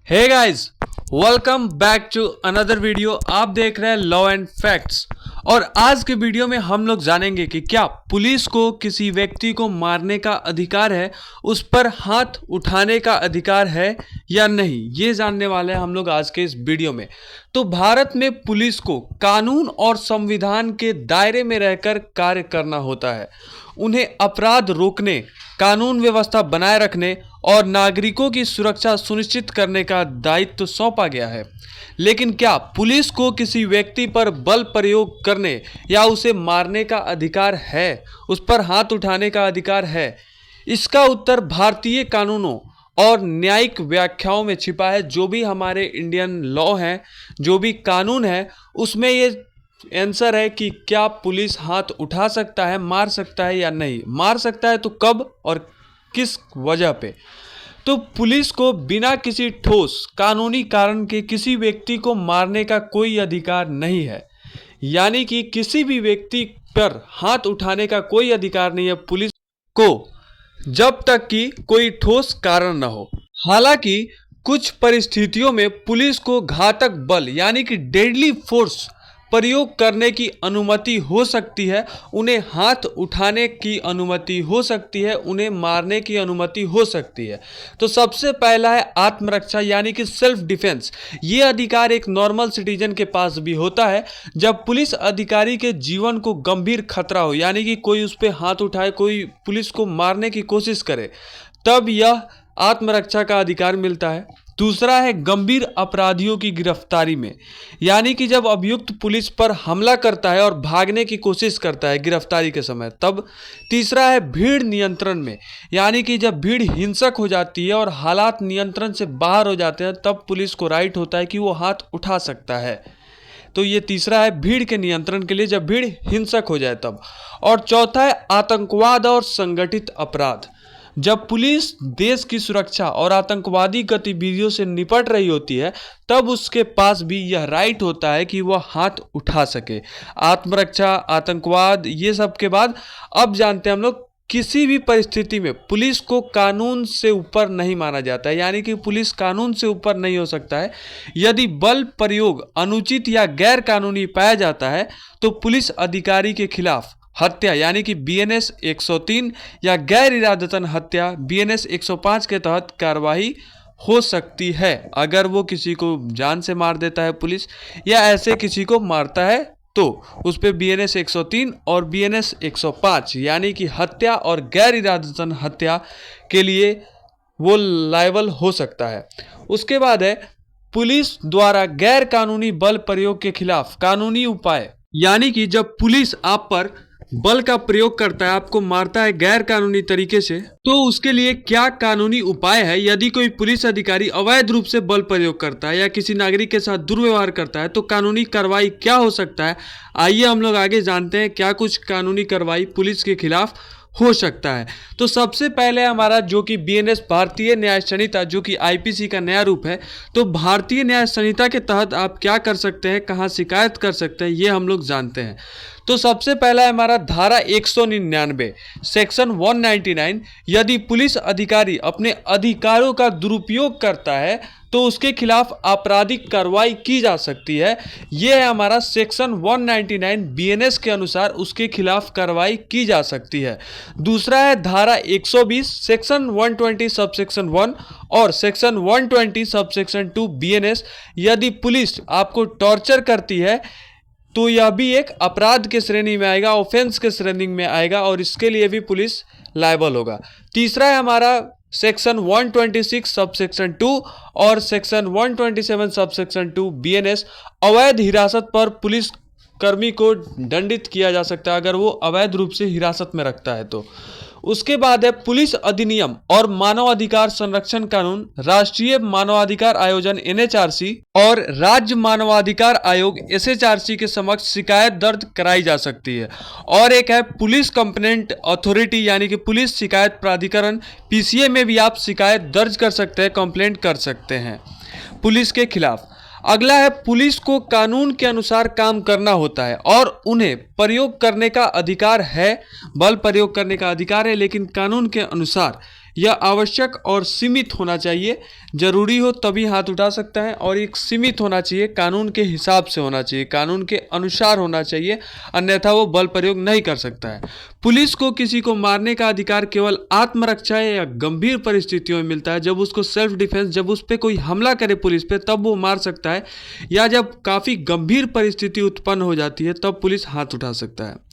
Hey guys, welcome back to another video. आप देख रहे हैं लॉ एंड फैक्ट्स और आज के वीडियो में हम लोग जानेंगे कि क्या पुलिस को किसी व्यक्ति को मारने का अधिकार है, उस पर हाथ उठाने का अधिकार है या नहीं, ये जानने वाले हैं हम लोग आज के इस वीडियो में। तो भारत में पुलिस को कानून और संविधान के दायरे में रहकर कार्य करना होता है। उन्हें अपराध रोकने, कानून व्यवस्था बनाए रखने और नागरिकों की सुरक्षा सुनिश्चित करने का दायित्व सौंपा गया है। लेकिन क्या पुलिस को किसी व्यक्ति पर बल प्रयोग करने या उसे मारने का अधिकार है, उस पर हाथ उठाने का अधिकार है? इसका उत्तर भारतीय कानूनों और न्यायिक व्याख्याओं में छिपा है। जो भी हमारे इंडियन लॉ हैं, जो भी कानून है, उसमें ये आंसर है कि क्या पुलिस हाथ उठा सकता है, मार सकता है या नहीं। मार सकता है तो कब और किस वजह पे। तो पुलिस को बिना किसी ठोस कानूनी कारण के किसी व्यक्ति को मारने का कोई अधिकार नहीं है। यानी कि किसी भी व्यक्ति पर हाथ उठाने का कोई अधिकार नहीं है पुलिस को, जब तक कि कोई ठोस कारण न हो। हालांकि कुछ परिस्थितियों में पुलिस को घातक बल यानी कि डेडली फोर्स प्रयोग करने की अनुमति हो सकती है, उन्हें हाथ उठाने की अनुमति हो सकती है, उन्हें मारने की अनुमति हो सकती है। तो सबसे पहला है आत्मरक्षा यानी कि सेल्फ डिफेंस। ये अधिकार एक नॉर्मल सिटीजन के पास भी होता है। जब पुलिस अधिकारी के जीवन को गंभीर खतरा हो, यानी कि कोई उस पर हाथ उठाए, कोई पुलिस को मारने की कोशिश करे, तब यह आत्मरक्षा का अधिकार मिलता है। दूसरा है गंभीर अपराधियों की गिरफ्तारी में, यानी कि जब अभियुक्त पुलिस पर हमला करता है और भागने की कोशिश करता है गिरफ्तारी के समय, तब। तीसरा है भीड़ नियंत्रण में, यानी कि जब भीड़ हिंसक हो जाती है और हालात नियंत्रण से बाहर हो जाते हैं, तब पुलिस को राइट होता है कि वो हाथ उठा सकता है। तो ये तीसरा है भीड़ के नियंत्रण के लिए, जब भीड़ हिंसक हो जाए तब। और चौथा है आतंकवाद और संगठित अपराध। जब पुलिस देश की सुरक्षा और आतंकवादी गतिविधियों से निपट रही होती है, तब उसके पास भी यह राइट होता है कि वह हाथ उठा सके। आत्मरक्षा, आतंकवाद, ये सब के बाद अब जानते हैं हम लोग किसी भी परिस्थिति में पुलिस को कानून से ऊपर नहीं माना जाता है, यानी कि पुलिस कानून से ऊपर नहीं हो सकता है। यदि बल प्रयोग अनुचित या गैर कानूनी पाया जाता है, तो पुलिस अधिकारी के खिलाफ हत्या यानी कि बीएनएस 103 या गैर इरादतन हत्या बीएनएस 105 के तहत कार्रवाई हो सकती है। अगर वो किसी को जान से मार देता है पुलिस, या ऐसे किसी को मारता है, तो उस पर बीएनएस 103 और बीएनएस 105 यानी कि हत्या और गैर इरादतन हत्या के लिए वो लायबल हो सकता है। उसके बाद है पुलिस द्वारा गैर कानूनी बल प्रयोग के खिलाफ कानूनी उपाय, यानी कि जब पुलिस आप पर बल का प्रयोग करता है, आपको मारता है गैर कानूनी तरीके से, तो उसके लिए क्या कानूनी उपाय है। यदि कोई पुलिस अधिकारी अवैध रूप से बल प्रयोग करता है या किसी नागरिक के साथ दुर्व्यवहार करता है, तो कानूनी कार्रवाई क्या हो सकता है। आइए हम लोग आगे जानते हैं क्या कुछ कानूनी कार्रवाई पुलिस के खिलाफ हो सकता है। तो सबसे पहले हमारा जो कि बीएनएस भारतीय न्याय संहिता, जो कि आईपीसी का नया रूप है, तो भारतीय न्याय संहिता के तहत आप क्या कर सकते हैं, कहां शिकायत कर सकते हैं, ये हम लोग जानते हैं। तो सबसे पहला है हमारा धारा 199 सेक्शन 199। यदि पुलिस अधिकारी अपने अधिकारों का दुरुपयोग करता है, तो उसके खिलाफ आपराधिक कार्रवाई की जा सकती है। यह है हमारा सेक्शन 199 बीएनएस के अनुसार उसके खिलाफ कार्रवाई की जा सकती है। दूसरा है धारा 120 सेक्शन 120 सबसेक्शन 1 और सेक्शन 120 सबसेक्शन 2 बीएनएस। यदि पुलिस आपको टॉर्चर करती है, तो यह भी एक अपराध के श्रेणी में आएगा, ऑफेंस के श्रेणी में आएगा, और इसके लिए भी पुलिस लायबल होगा। तीसरा है हमारा सेक्शन 126 सबसेक्शन 2 और सेक्शन 127 सबसेक्शन 2 बीएनएस। अवैध हिरासत पर पुलिस कर्मी को दंडित किया जा सकता है, अगर वो अवैध रूप से हिरासत में रखता है तो। उसके बाद है पुलिस अधिनियम और मानवाधिकार संरक्षण कानून, राष्ट्रीय मानवाधिकार आयोजन एनएचआरसी और राज्य मानवाधिकार आयोग एसएचआरसी के समक्ष शिकायत दर्ज कराई जा सकती है। और एक है पुलिस कंप्लेंट अथॉरिटी, यानी कि पुलिस शिकायत प्राधिकरण, पीसीए में भी आप शिकायत दर्ज कर सकते हैं, कंप्लेंट कर सकते हैं पुलिस के खिलाफ। अगला है पुलिस को कानून के अनुसार काम करना होता है और उन्हें प्रयोग करने का अधिकार है, बल प्रयोग करने का अधिकार है, लेकिन कानून के अनुसार। यह आवश्यक और सीमित होना चाहिए। जरूरी हो तभी हाथ उठा सकता है और एक सीमित होना चाहिए, कानून के हिसाब से होना चाहिए, कानून के अनुसार होना चाहिए, अन्यथा वो बल प्रयोग नहीं कर सकता है। पुलिस को किसी को मारने का अधिकार केवल आत्मरक्षा या गंभीर परिस्थितियों में मिलता है, जब उसको सेल्फ डिफेंस, जब उस पर कोई हमला करे पुलिस पे तब वो मार सकता है, या जब काफ़ी गंभीर परिस्थिति उत्पन्न हो जाती है तब पुलिस हाथ उठा सकता है।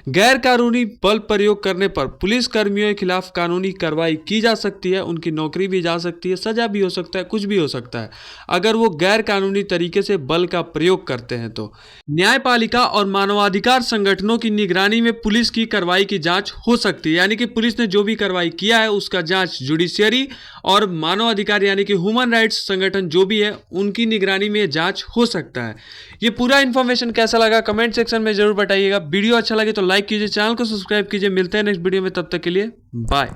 गैर कानूनी बल प्रयोग करने पर पुलिस कर्मियों के खिलाफ कानूनी कार्रवाई की जा सकती है, उनकी नौकरी भी जा सकती है, सजा भी हो सकता है, कुछ भी हो सकता है अगर वो गैर कानूनी तरीके से बल का प्रयोग करते हैं तो। न्यायपालिका और मानवाधिकार संगठनों की निगरानी में पुलिस की कार्रवाई की जांच हो सकती है, यानी कि पुलिस ने जो भी कार्रवाई किया है उसका जांच जुडिशियरी और मानवाधिकार यानी कि ह्यूमन राइट्स संगठन जो भी है उनकी निगरानी में जांच हो सकता है। ये पूरा इन्फॉर्मेशन कैसा लगा कमेंट सेक्शन में जरूर बताइएगा। वीडियो अच्छा लगे तो लाइक कीजिए, चैनल को सब्सक्राइब कीजिए। मिलते हैं नेक्स्ट वीडियो में, तब तक के लिए बाय।